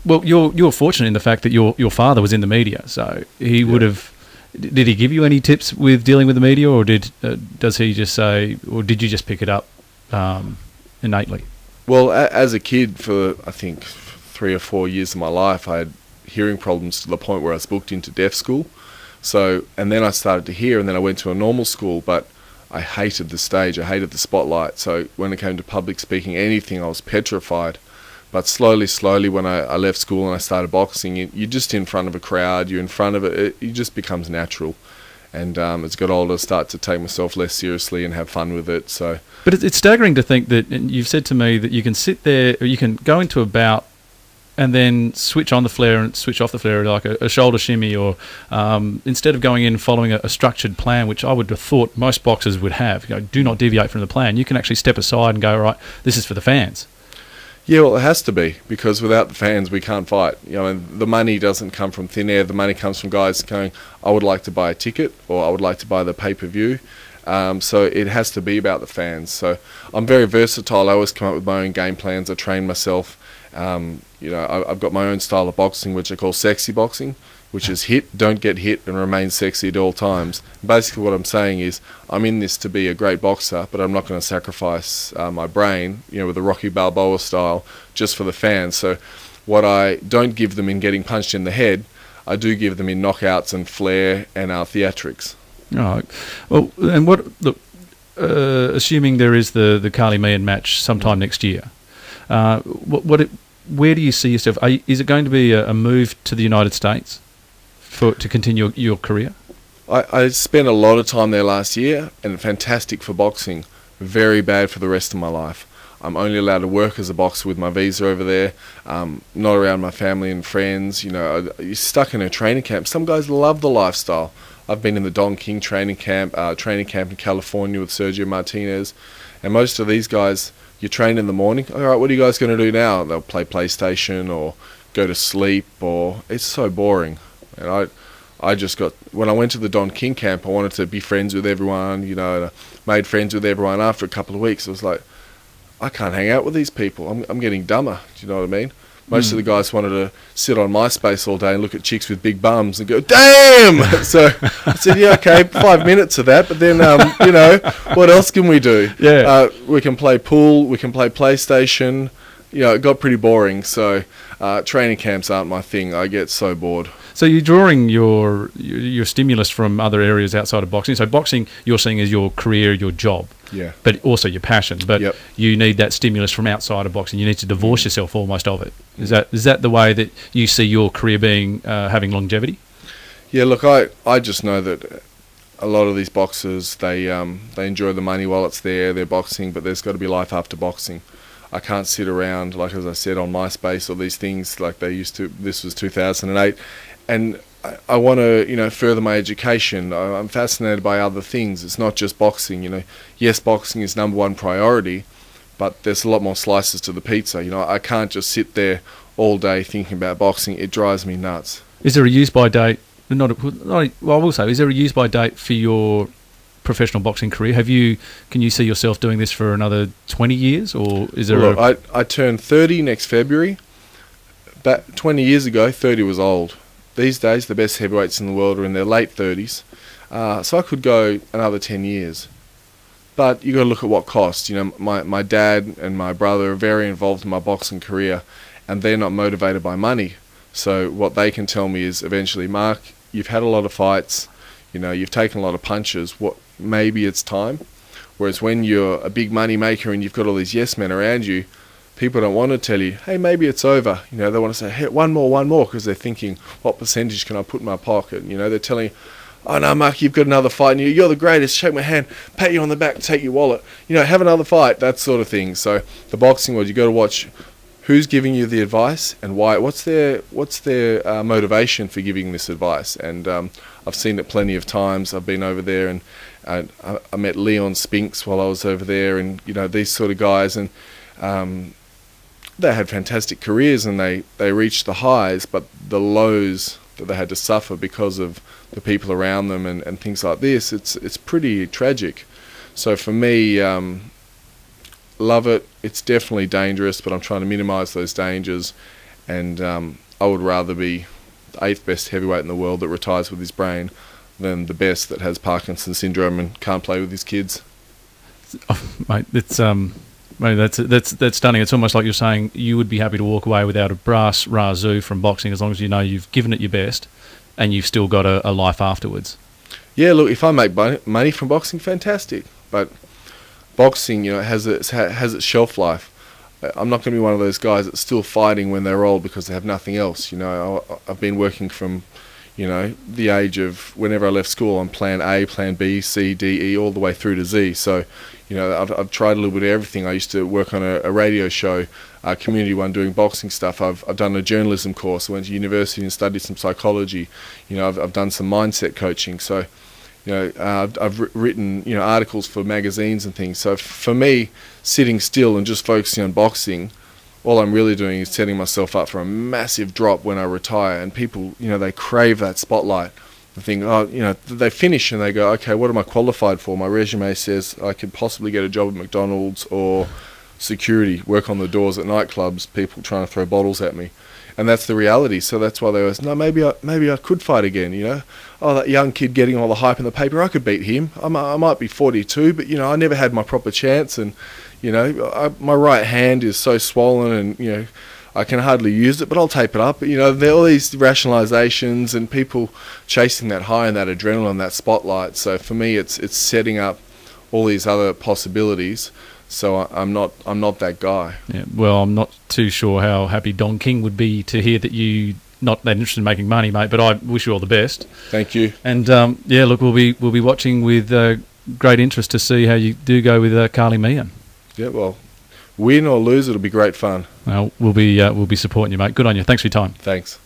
Well, you're fortunate in the fact that your father was in the media, so he would have. Did he give you any tips with dealing with the media, or does he just say, or did you just pick it up innately? Well, as a kid, for I think 3 or 4 years of my life, I had hearing problems to the point where I was booked into deaf school. So, and then I started to hear, and then I went to a normal school, but I hated the stage, I hated the spotlight. So when it came to public speaking, anything, I was petrified. But slowly, when I left school and I started boxing, you're just in front of a crowd, you're in front of it just becomes natural. And as I got older, I started to take myself less seriously and have fun with it. So, but it's staggering to think that, and you've said to me that you can sit there, or you can go into a bout and then switch on the flare and switch off the flare, like a shoulder shimmy, or instead of going in following a structured plan, which I would have thought most boxers would have. Do not deviate from the plan. You can actually step aside and go, right, this is for the fans. Yeah, well, it has to be, because without the fans, we can't fight. The money doesn't come from thin air. The money comes from guys going, I would like to buy a ticket, or I would like to buy the pay-per-view. So it has to be about the fans. So I'm very versatile. I always come up with my own game plans. I train myself. I've got my own style of boxing, which I call sexy boxing, which is hit, don't get hit, and remain sexy at all times. Basically what I'm saying is, I'm in this to be a great boxer, but I'm not going to sacrifice my brain, with the Rocky Balboa style, just for the fans. So what I don't give them in getting punched in the head, I do give them in knockouts and flair and theatrics. All right. Well, and assuming there is the Carly Meehan match sometime next year, where do you see yourself? Is it going to be a move to the United States to continue your career? I spent a lot of time there last year, and fantastic for boxing, very bad for the rest of my life. I'm only allowed to work as a boxer with my visa over there, not around my family and friends. You're stuck in a training camp. Some guys love the lifestyle. I've been in the Don King training camp in California with Sergio Martinez, and most of these guys, you train in the morning. All right, what are you guys going to do now? They'll play PlayStation or go to sleep, or it's so boring. And I just got, when I went to the Don King camp, I wanted to be friends with everyone, and I made friends with everyone. After a couple of weeks, I was like, I can't hang out with these people. I'm getting dumber. Do you know what I mean? Most of the guys wanted to sit on MySpace all day and look at chicks with big bums and go, damn! So I said, yeah, okay, 5 minutes of that, but then, what else can we do? Yeah. We can play pool, we can play PlayStation. It got pretty boring, so training camps aren't my thing. I get so bored. So you're drawing your stimulus from other areas outside of boxing. So boxing you're seeing as your career, your job. Yeah. But also your passion. But you need that stimulus from outside of boxing. You need to divorce yourself almost of it. Is that the way that you see your career being having longevity? Yeah, look, I just know that a lot of these boxers, they enjoy the money while it's there, they're boxing, but there's got to be life after boxing. I can't sit around, like as I said, on MySpace or these things like they used to. This was 2008. And I want to, further my education. I'm fascinated by other things. It's not just boxing, Yes, boxing is #1 priority, but there's a lot more slices to the pizza. I can't just sit there all day thinking about boxing. It drives me nuts. Is there a use-by date? I will say, is there a use-by date for your professional boxing career? Can you see yourself doing this for another 20 years, or is there? Well, I turned 30 next February. But 20 years ago, 30 was old. These days, the best heavyweights in the world are in their late 30s. So I could go another 10 years. But you got to look at what cost. My dad and my brother are very involved in my boxing career, and they're not motivated by money. So what they can tell me is eventually, Mark, you've had a lot of fights. You've taken a lot of punches. Maybe it's time. Whereas when you're a big money maker and you've got all these yes men around you, people don't want to tell you, hey, maybe it's over. They want to say, hey, one more, because they're thinking, what percentage can I put in my pocket? They're telling you, oh no, Mark, you've got another fight, and you're the greatest. Shake my hand, pat you on the back, take your wallet. Have another fight, that sort of thing. So the boxing world, you got to watch who's giving you the advice and why. What's their motivation for giving this advice? And I've seen it plenty of times. I've been over there, and I met Leon Spinks while I was over there, and these sort of guys, and they had fantastic careers, and they reached the highs, but the lows that they had to suffer because of the people around them and things like this, it's pretty tragic. So for me, love it. It's definitely dangerous, but I'm trying to minimise those dangers. and I would rather be the 8th best heavyweight in the world that retires with his brain than the best that has Parkinson's syndrome and can't play with his kids. Oh, mate, it's mate, that's stunning. It's almost like you're saying you would be happy to walk away without a brass razoo from boxing as long as you know you've given it your best and you've still got a life afterwards. Yeah, look, if I make money from boxing, fantastic. But boxing, has its shelf life. I'm not going to be one of those guys that's still fighting when they're old because they have nothing else. I've been working from, the age of whenever I left school on plan A, plan B, C, D, E, all the way through to Z. So, I've tried a little bit of everything. I used to work on a radio show, Community One, doing boxing stuff. I've done a journalism course. I went to university and studied some psychology. I've done some mindset coaching. So, I've written, articles for magazines and things. So for me, sitting still and just focusing on boxing, all I'm really doing is setting myself up for a massive drop when I retire. And people, they crave that spotlight. They think, they finish and they go, okay, what am I qualified for? My resume says I could possibly get a job at McDonald's or security, work on the doors at nightclubs, people trying to throw bottles at me. And that's the reality. So that's why they always, no, maybe I could fight again, Oh, that young kid getting all the hype in the paper, I could beat him. I might be 42, but, I never had my proper chance. And, my right hand is so swollen and, I can hardly use it, but I'll tape it up. There are all these rationalizations and people chasing that high and that adrenaline, that spotlight. So for me, it's setting up all these other possibilities. So I'm not that guy. Yeah, well, I'm not too sure how happy Don King would be to hear that you not that interested in making money, mate. But I wish you all the best. Thank you. And look, we'll be watching with great interest to see how you do go with Carly Meehan. Yeah, well, win or lose, it'll be great fun. Well, we'll be supporting you, mate. Good on you. Thanks for your time. Thanks.